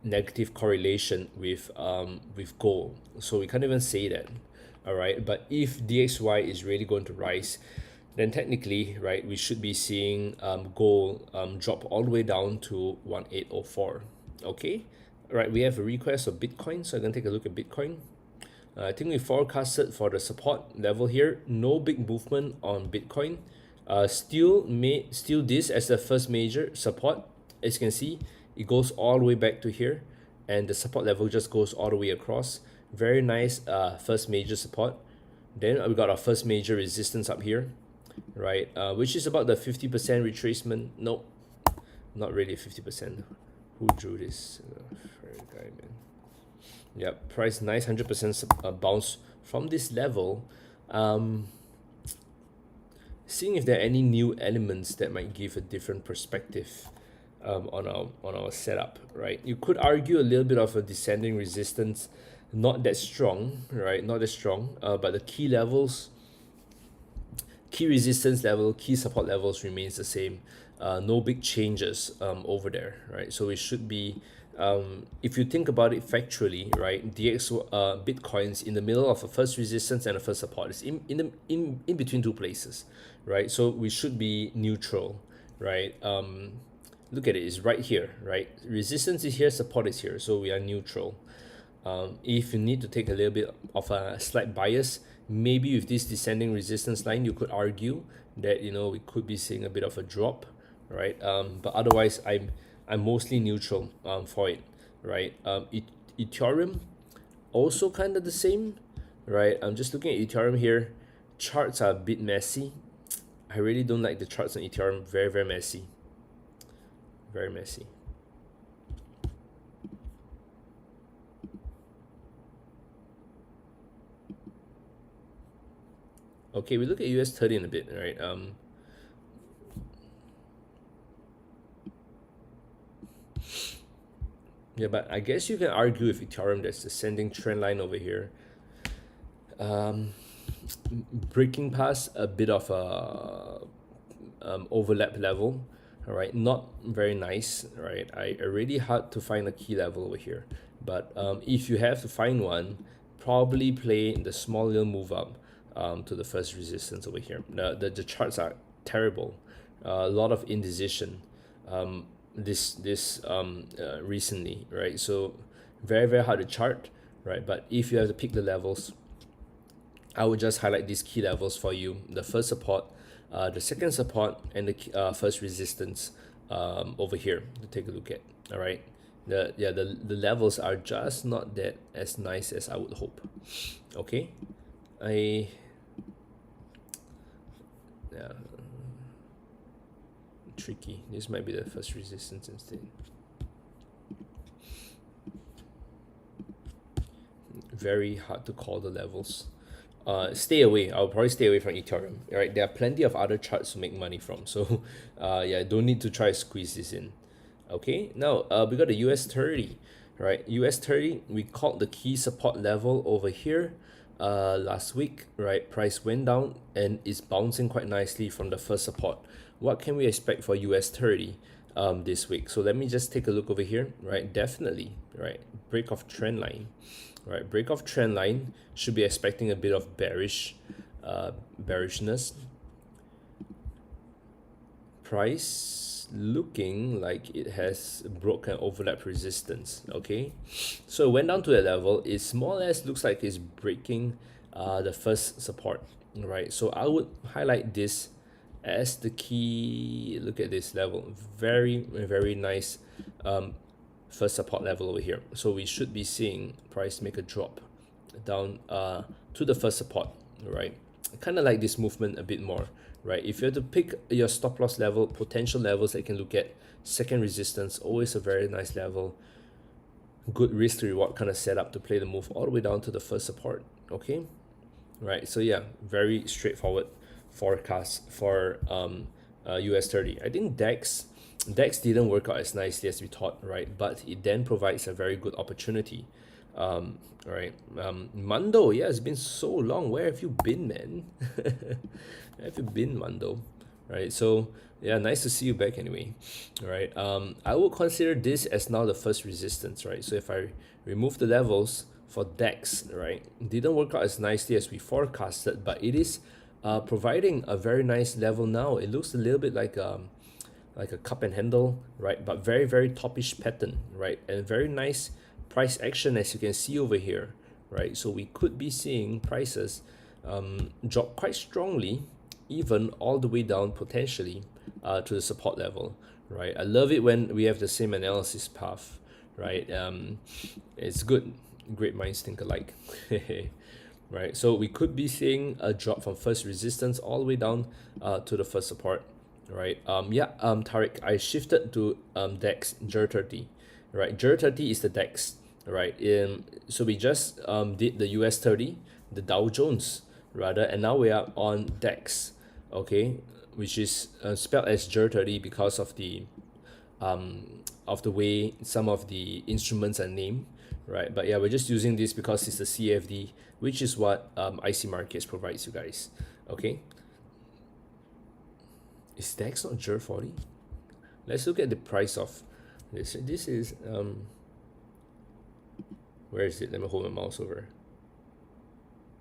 negative correlation with gold. So we can't even say that, all right? But if DXY is really going to rise, then technically, right, we should be seeing gold drop all the way down to 1804. Okay, right, we have a request of Bitcoin, so I'm gonna take a look at Bitcoin. I think we forecasted for the support level here. No big movement on Bitcoin. Still this as the first major support. As you can see, it goes all the way back to here, and the support level just goes all the way across. Very nice first major support. Then we got our first major resistance up here, right? Which is about the 50% retracement. Nope, not really 50%. Who drew this? Guy, man. Yep, price nice 100% bounce from this level. Seeing if there are any new elements that might give a different perspective on our setup, right? You could argue a little bit of a descending resistance, not that strong, right? Not that strong, but the key levels, key resistance level, key support levels remains the same. No big changes over there, right? So it should be, if you think about it factually, right, Bitcoin's in the middle of a first resistance and a first support. It's in between two places, right? So we should be neutral, right? Look at it, it's right here, right? Resistance is here, support is here, so we are neutral. If you need to take a little bit of a slight bias, maybe with this descending resistance line, you could argue that, you know, we could be seeing a bit of a drop, right? But otherwise, I'm mostly neutral for it, right? Ethereum also kind of the same, right? I'm just looking at Ethereum here. Charts are a bit messy. I really don't like the charts on Ethereum. Very, very messy. Very messy. Okay, we look at US 30 in a bit, right? Yeah, but I guess you can argue with Ethereum there's ascending trend line over here. Breaking past a bit of a overlap level, all right, not very nice, right? I really hard to find a key level over here, but if you have to find one, probably play the small little move up to the first resistance over here. The charts are terrible, a lot of indecision recently, right? So very, very hard to chart, right? But if you have to pick the levels, I would just highlight these key levels for you: the first support, the second support, and the first resistance over here to take a look at. All right, the levels are just not that as nice as I would hope. Okay, yeah, tricky. This might be the first resistance instead. Very hard to call the levels. Stay away. I'll probably stay away from Ethereum. Right, there are plenty of other charts to make money from. So, yeah, don't need to try to squeeze this in. Okay, now we got the US 30, right? US 30, we called the key support level over here last week, right? Price went down and is bouncing quite nicely from the first support. What can we expect for US 30 this week? So let me just take a look over here, right? Definitely, right? Break of trend line. Right, break of trend line, should be expecting a bit of bearishness. Price looking like it has broken overlap resistance. Okay, so it went down to that level. It more or less looks like it's breaking the first support. Right, so I would highlight this as the key. Look at this level, very, very nice first support level over here. So we should be seeing price make a drop down to the first support, right? I kind of like this movement a bit more, right? If you have to pick your stop loss level, potential levels that you can look at, second resistance, always a very nice level. Good risk to reward kind of setup to play the move all the way down to the first support. Okay, right? So yeah, very straightforward forecast for US 30. I think DEX didn't work out as nicely as we thought, right? But it then provides a very good opportunity. Right. Mando, yeah, it's been so long. Where have you been, man? Where have you been, Mando? Right. So yeah, nice to see you back anyway. Right. I would consider this as now the first resistance, right? So if I remove the levels for DEX, right, didn't work out as nicely as we forecasted, but it is providing a very nice level now. It looks a little bit like a cup and handle, right? But very, very topish pattern, right? And very nice price action as you can see over here, right? So we could be seeing prices drop quite strongly, even all the way down potentially to the support level, right? I love it when we have the same analysis path, right? It's good. Great minds think alike. Right, so we could be seeing a drop from first resistance all the way down to the first support, right? Tariq, I shifted to DEX JER 30, right? JER 30 is the DEX, right? So we just did the US 30, the Dow Jones rather, and now we are on DEX, okay, which is spelled as JER 30 because of the way some of the instruments are named, right? But yeah, we're just using this because it's the CFD, which is what IC Markets provides you guys. Okay. Is DEX not JER 40? Let's look at the price of this. This is where is it? Let me hold my mouse over.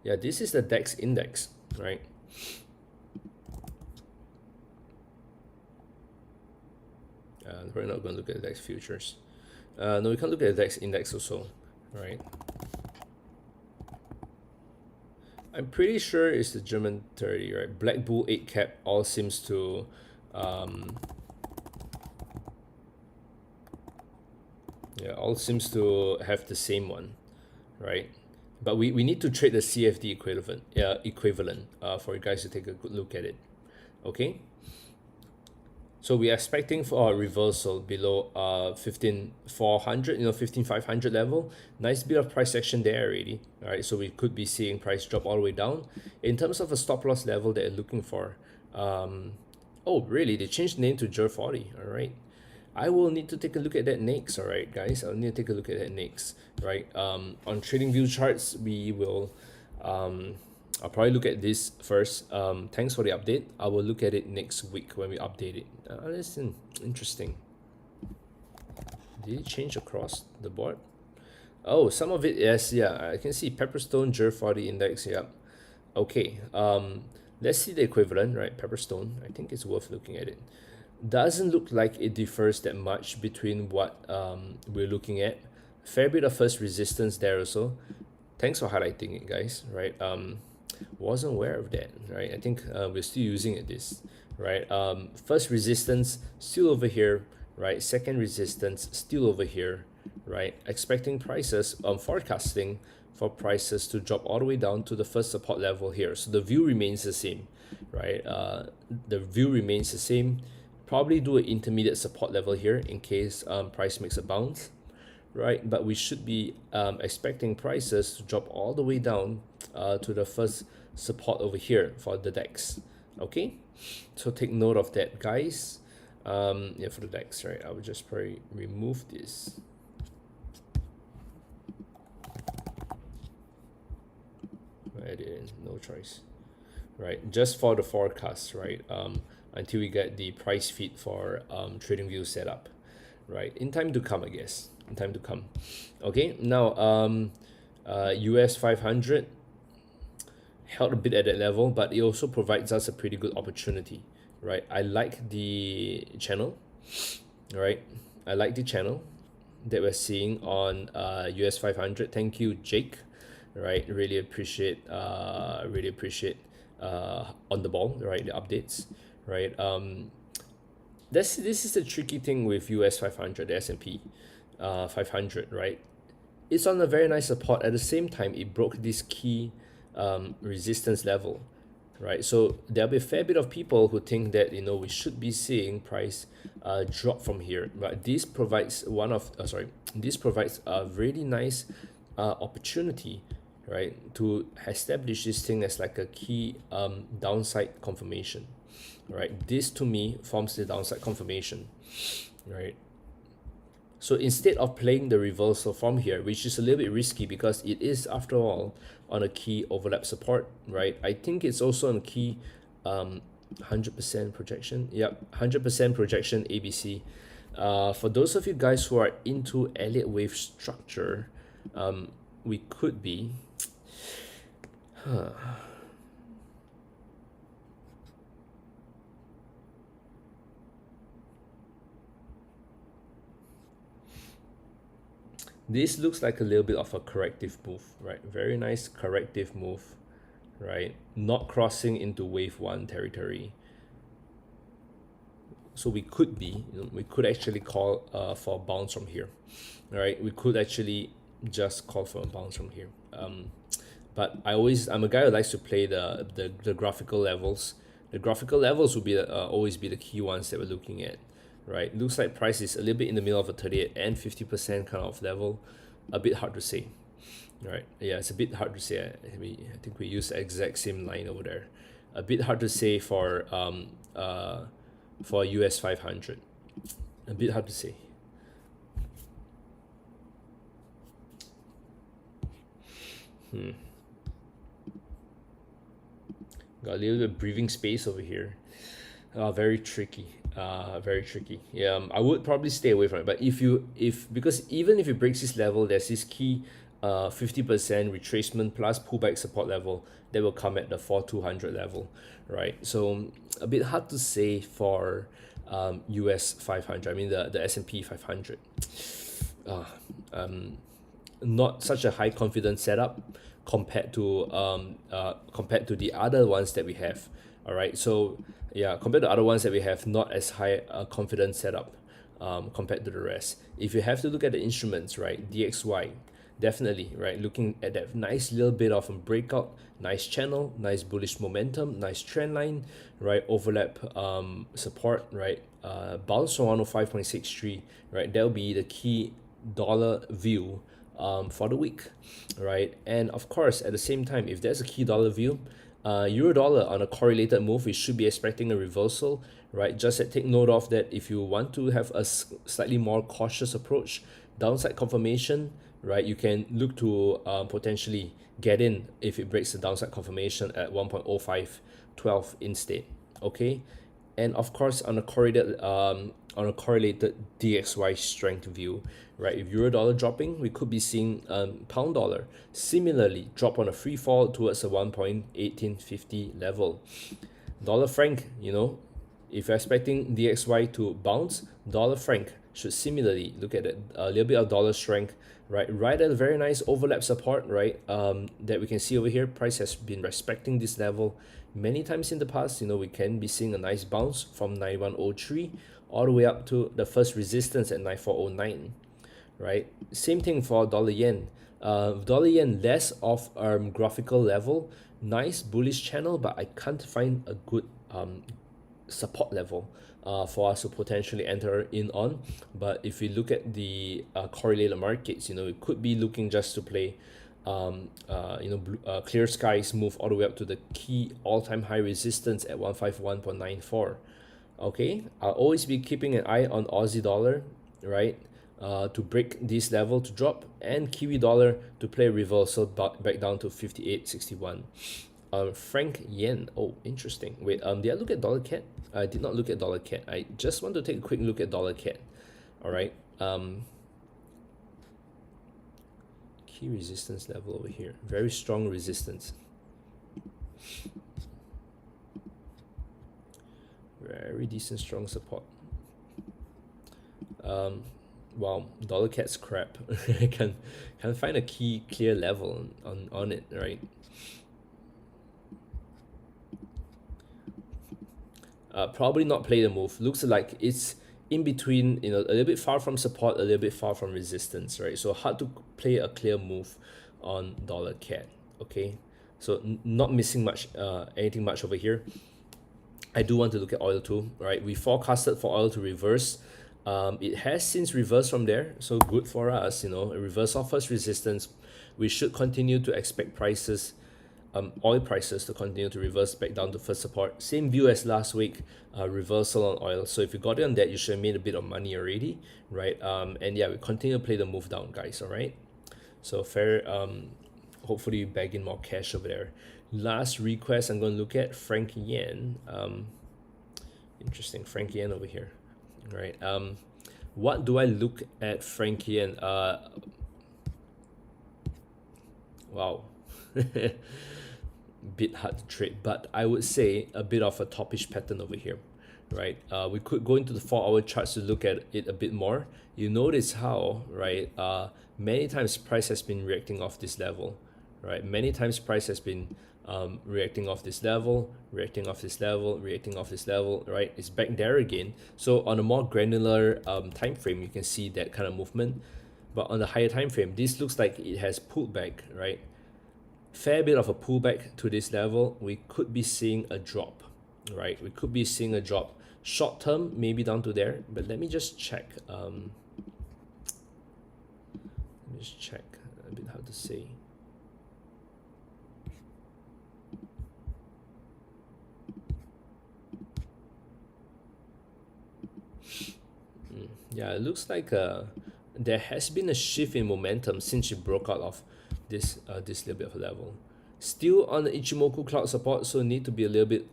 Yeah, this is the DEX index, right? We're not going to look at the DEX futures. No, we can't look at the DEX index also, right? I'm pretty sure it's the German 30, right? Black Bull 8 cap all seems to all seems to have the same one, right? But we need to trade the CFD equivalent for you guys to take a good look at it. Okay. So we are expecting for a reversal below 15,400, 15,500 level. Nice bit of price action there already. All right, so we could be seeing price drop all the way down. In terms of a stop loss level that you're looking for, oh really? They changed the name to JER 40. All right, I will need to take a look at that next. All right, guys, I'll need to take a look at that next. Right. On TradingView charts, we will I'll probably look at this first. Thanks for the update. I will look at it next week when we update it. Listen, interesting. Did it change across the board? Oh, some of it, yes, yeah. I can see Pepperstone JER 40 index, yeah. Okay, let's see the equivalent, right? Pepperstone, I think it's worth looking at it. Doesn't look like it differs that much between what we're looking at. Fair bit of first resistance there also. Thanks for highlighting it, guys, right? Wasn't aware of that, right? I think we're still using it this, right? First resistance still over here, right? Second resistance still over here, right? Expecting prices, forecasting for prices to drop all the way down to the first support level here. So the view remains the same, right? The view remains the same. Probably do an intermediate support level here in case price makes a bounce, right? But we should be expecting prices to drop all the way down to the first support over here for the DEX. Okay, so take note of that, guys. Yeah, for the DEX, right? I will just probably remove this. Edit, no choice, right? Just for the forecast, right? Until we get the price feed for TradingView set up, right? In time to come, I guess. In time to come. Okay, now US 500 held a bit at that level, but it also provides us a pretty good opportunity, right? I like the channel, right? I like the channel that we're seeing on US 500. Thank you, Jake, right? Really appreciate on the ball, right? The updates, right? This is the tricky thing with US 500, the S&P 500, right? It's on a very nice support. At the same time, it broke this key resistance level, right? So there'll be a fair bit of people who think that we should be seeing price drop from here, but this provides this provides a really nice opportunity, right, to establish this thing as like a key downside confirmation, right? This to me forms the downside confirmation, right? So instead of playing the reversal from here, which is a little bit risky because it is, after all, on a key overlap support, right? I think it's also on a key 100% projection. Yep, 100% projection ABC. For those of you guys who are into Elliott wave structure, we could be. This looks like a little bit of a corrective move, right? Very nice corrective move, right? Not crossing into wave one territory. So we could be, we could actually call for a bounce from here, all right? We could actually just call for a bounce from here. But I'm a guy who likes to play the graphical levels. The graphical levels will be always be the key ones that we're looking at, right? Looks like price is a little bit in the middle of a 38 and 50% kind of level. A bit hard to say, right? Yeah, it's a bit hard to say. I think we use the exact same line over there. A bit hard to say for US 500. A bit hard to say. Got a little bit of breathing space over here. Very tricky. Very tricky. Yeah, I would probably stay away from it. But because even if it breaks this level, there's this key 50% retracement plus pullback support level that will come at the 4200 level, right? So a bit hard to say for US 500. I mean the S&P 500. Not such a high confidence setup compared to the other ones that we have. All right, so yeah, compared to other ones that we have, not as high a confidence setup compared to the rest. If you have to look at the instruments, right, DXY, definitely, right, looking at that nice little bit of a breakout, nice channel, nice bullish momentum, nice trend line, right, overlap support, right, bounce from 105.63, right, that'll be the key dollar view for the week, right? And of course, at the same time, if there's a key dollar view, euro dollar on a correlated move, we should be expecting a reversal, right? Just take note of that. If you want to have a slightly more cautious approach, downside confirmation, right, you can look to potentially get in if it breaks the downside confirmation at 1.0512 instead. Okay, and of course on a correlated DXY strength view, right, if euro dollar dropping, we could be seeing pound dollar similarly drop on a free fall towards the 1.1850 level. Dollar franc, if you're expecting DXY to bounce, dollar franc should similarly look at it, a little bit of dollar strength, right at a very nice overlap support, right, that we can see over here. Price has been respecting this level many times in the past. We can be seeing a nice bounce from 9103 all the way up to the first resistance at 9409, right? Same thing for dollar yen. Dollar yen, less of graphical level, nice bullish channel, but I can't find a good support level for us to potentially enter in on. But if we look at the correlated markets, it could be looking just to play clear skies move all the way up to the key all-time high resistance at 151.94. Okay, I'll always be keeping an eye on Aussie dollar, right, to break this level to drop, and Kiwi dollar to play reversal back down to 58.61. Franc yen, oh, interesting. Wait, did I look at dollar CAD? I did not look at dollar CAD. I just want to take a quick look at dollar CAD. All right, key resistance level over here, very strong resistance, very decent strong support. Wow, dollar CAD's crap. I can't find a key clear level on it, right? Probably not play the move. Looks like it's in between, a little bit far from support, a little bit far from resistance, right? So hard to play a clear move on dollar CAD. Okay, so not missing much, anything much over here. I do want to look at oil too, right? We forecasted for oil to reverse. It has since reversed from there, so good for us. A reverse of first resistance. We should continue to expect prices oil prices to continue to reverse back down to first support. Same view as last week, reversal on oil. So if you got it on that, you should have made a bit of money already, right? And yeah, we continue to play the move down, guys. All right. So fair. Hopefully you bag in more cash over there. Last request, I'm going to look at Frank Yen. Interesting, Frank Yen over here. All right. What do I look at Frank Yen? Wow. Bit hard to trade, but I would say a bit of a topish pattern over here, right? We could go into the 4-hour charts to look at it a bit more. You notice how, right, many times price has been reacting off this level, right? Many times price has been reacting off this level, reacting off this level, reacting off this level, right? It's back there again. So on a more granular time frame, you can see that kind of movement. But on the higher time frame, this looks like it has pulled back, right? Fair bit of a pullback to this level. We could be seeing a drop, right? We could be seeing a drop. Short term, maybe down to there. But let me just check. Let me just check. A bit hard to say. Yeah, it looks like there has been a shift in momentum since it broke out of this little bit of a level. Still on the Ichimoku cloud support, so need to be a little bit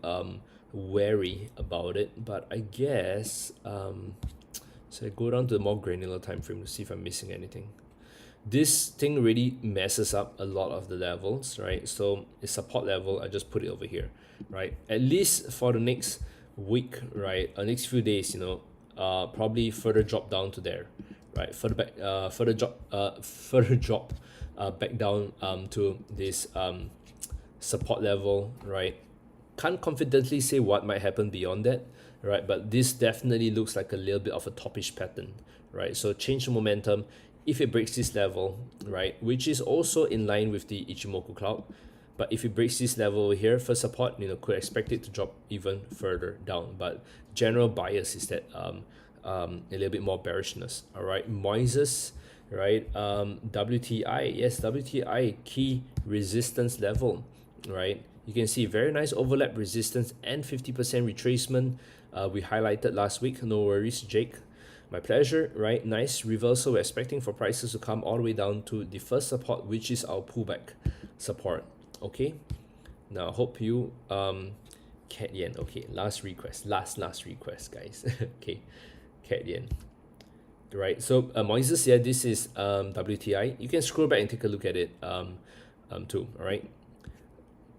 wary about it. But I guess so I go down to the more granular time frame to see if I'm missing anything. This thing really messes up a lot of the levels, right? So it's support level, I just put it over here, right? At least for the next week, right? Next few days, you know, probably further drop down to there, right? Further back, further drop back down to this support level, right? Can't confidently say what might happen beyond that, right? But this definitely looks like a little bit of a topish pattern, right? So change the momentum. If it breaks this level, right, which is also in line with the Ichimoku cloud, but if it breaks this level over here for support, you know, could expect it to drop even further down. But general bias is that a little bit more bearishness. All right, Moises, right? WTI, yes, WTI key resistance level, right? You can see very nice overlap resistance and 50% retracement. We highlighted last week. No worries, Jake. My pleasure, right? Nice reversal. We're expecting for prices to come all the way down to the first support, which is our pullback support. Okay. Now, hope you Cat Yen. Okay, last request, last request, guys. Okay, Cat Yen. Right. So Moises, yeah, this is WTI. You can scroll back and take a look at it too. All right.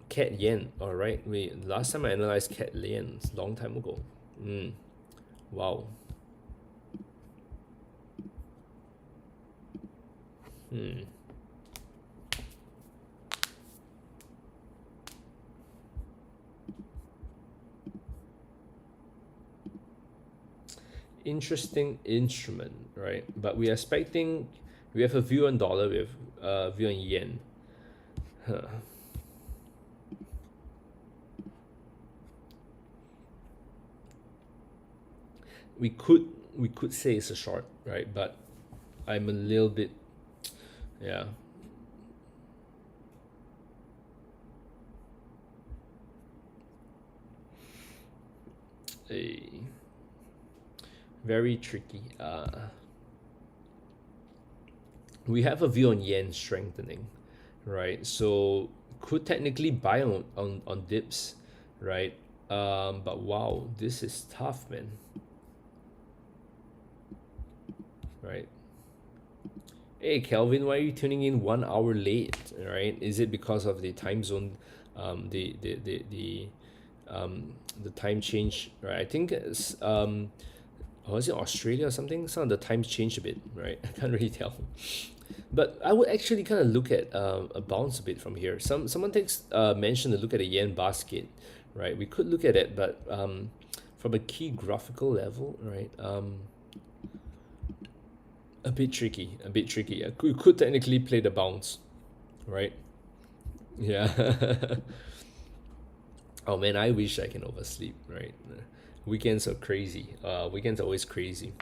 Cat Yen. All right. Last time I analyzed Cat Yen, it's a long time ago. Wow. Interesting instrument, right? But we are expecting, we have a view on dollar, we have a view on yen. We could say it's a short, right? But I'm a little bit, yeah. Very tricky. We have a view on yen strengthening, right? So could technically buy on dips, right? But wow, this is tough, man. Right. Hey Kelvin, why are you tuning in 1 hour late? Right? Is it because of the time zone, the time change? Right. I think it's was it Australia or something? Some of the times changed a bit, right? I can't really tell. But I would actually kind of look at a bounce a bit from here. Someone mentioned to look at a yen basket, right? We could look at it, but from a key graphical level, right? A bit tricky. We could technically play the bounce, right? Yeah. Oh man, I wish I can oversleep, right? Weekends are crazy. Weekends are always crazy.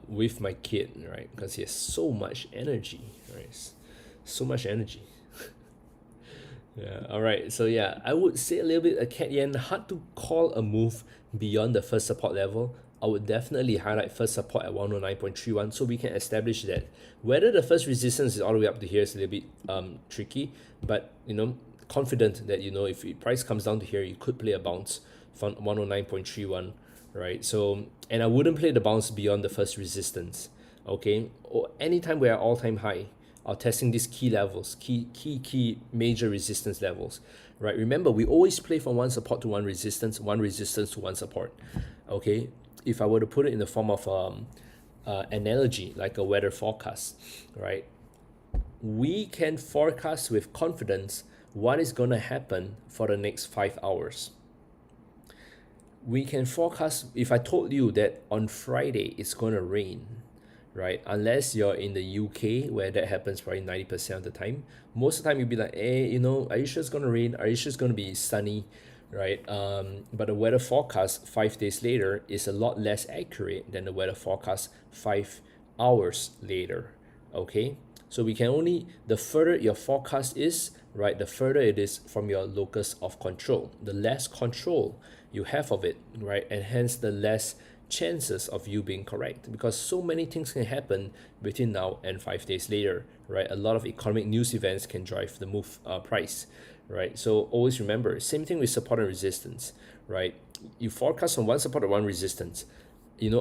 With my kid, right? Because he has so much energy, right? So much energy. Yeah, all right. So yeah, I would say a little bit a cat yen, hard to call a move beyond the first support level. I would definitely highlight first support at 109.31 so we can establish that. Whether the first resistance is all the way up to here is a little bit tricky, but confident that if price comes down to here, you could play a bounce from 109.31, right? So, and I wouldn't play the bounce beyond the first resistance, okay? Or anytime we're at all-time high, are testing these key levels, key major resistance levels, right? Remember, we always play from one support to one resistance to one support, okay? If I were to put it in the form of analogy, like a weather forecast, right? We can forecast with confidence what is going to happen for the next 5 hours. We can forecast, if I told you that on Friday it's going to rain, right? Unless you're in the UK where that happens probably 90% of the time. Most of the time you'll be like, are you sure it's going to rain? Are you sure it's going to be sunny? Right? But the weather forecast 5 days later is a lot less accurate than the weather forecast 5 hours later. Okay? So we can only, the further your forecast is, right, the further it is from your locus of control. The less control you have of it, right? And hence the less chances of you being correct, because so many things can happen between now and 5 days later, right? A lot of economic news events can drive the move price, right? So always remember, same thing with support and resistance, right? You forecast on one support or one resistance.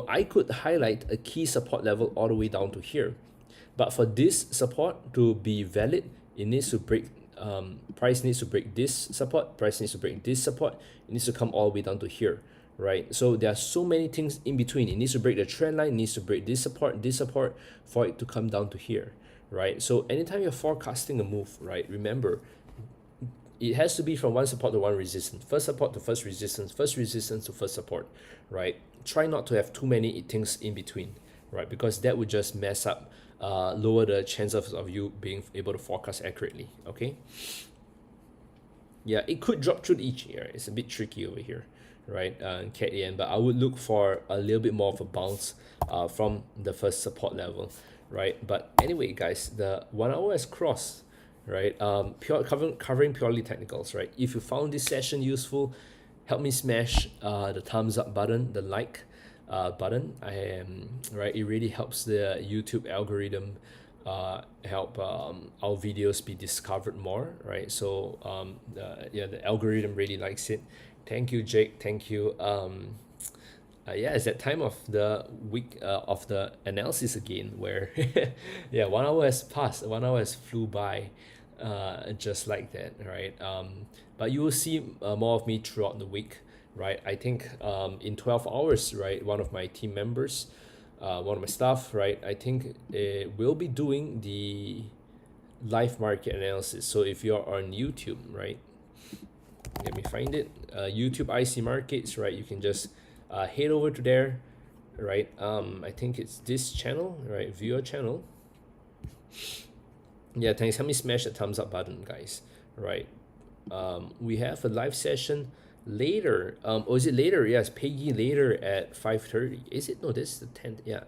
I could highlight a key support level all the way down to here, but for this support to be valid, it needs to break. Price needs to break this support. Price needs to break this support. It needs to come all the way down to here, right? So there are so many things in between. It needs to break the trend line, it needs to break this support for it to come down to here, right? So anytime you're forecasting a move, right, remember, it has to be from one support to one resistance. First support to first resistance to first support, right? Try not to have too many things in between, right? Because that would just mess up, lower the chances of you being able to forecast accurately, okay? Yeah, it could drop through each year. It's a bit tricky over here, right? Cat yen, but I would look for a little bit more of a bounce from the first support level, right? But anyway, guys, the 1 hour has crossed, right? Covering purely technicals, right? If you found this session useful, help me smash the thumbs up button, the like button. Right, it really helps the YouTube algorithm help our videos be discovered more, right? So the algorithm really likes it. Thank you, Jake. Thank you. Yeah, it's that time of the week of the analysis again, where 1 hour has passed, 1 hour has flew by, just like that, right? But you will see more of me throughout the week, right? I think in 12 hours, right, one of my team members, one of my staff, right, I think will be doing the live market analysis. So if you're on YouTube, right, let me find it, YouTube IC Markets, right, you can just head over to there, right? I think it's this channel, right? Viewer channel. Yeah, thanks. Help me smash the thumbs up button, guys. Right. We have a live session later. Is it later? Yes, Peggy later at 5:30. Is it? No, this is the 10th. Yeah.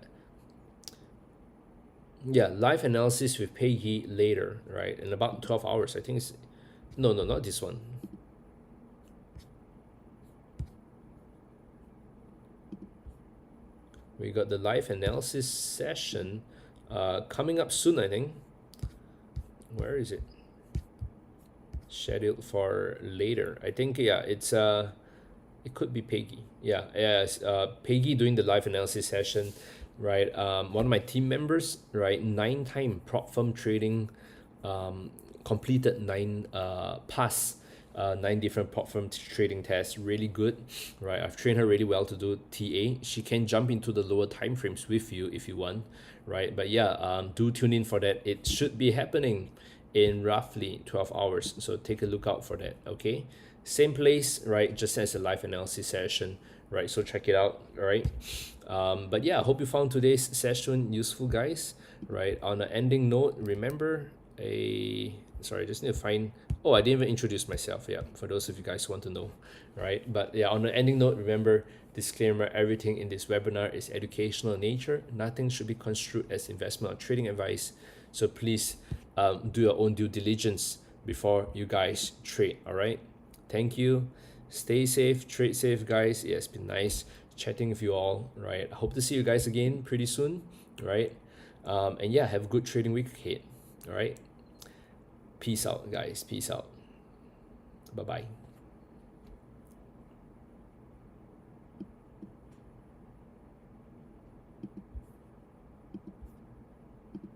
Yeah, live analysis with Peggy later, right? In about 12 hours. I think it's no, not this one. We got the live analysis session coming up soon, I think. Where is it? Scheduled for later. I think, yeah, it's it could be Peggy. Yeah, yes, Peggy doing the live analysis session, right? One of my team members, right? 9-time prop firm trading, completed 9 different prop firm trading tests. Really good, right? I've trained her really well to do TA. She can jump into the lower time frames with you if you want, right? But yeah, do tune in for that. It should be happening in roughly 12 hours, so take a look out for that. Okay, same place, right? Just as a live analysis session, right? So check it out. All right. But yeah, I hope you found today's session useful, guys, right? On an ending note, remember sorry, I just need to find, oh, I didn't even introduce myself. Yeah, for those of you guys who want to know, right? But yeah, on an ending note, remember, disclaimer, everything in this webinar is educational in nature. Nothing should be construed as investment or trading advice. So please do your own due diligence before you guys trade. All right. Thank you. Stay safe, trade safe, guys. Yeah, it's been nice chatting with you all. Right. Hope to see you guys again pretty soon. Right. And yeah, have a good trading week ahead. All right. Peace out, guys. Peace out. Bye bye.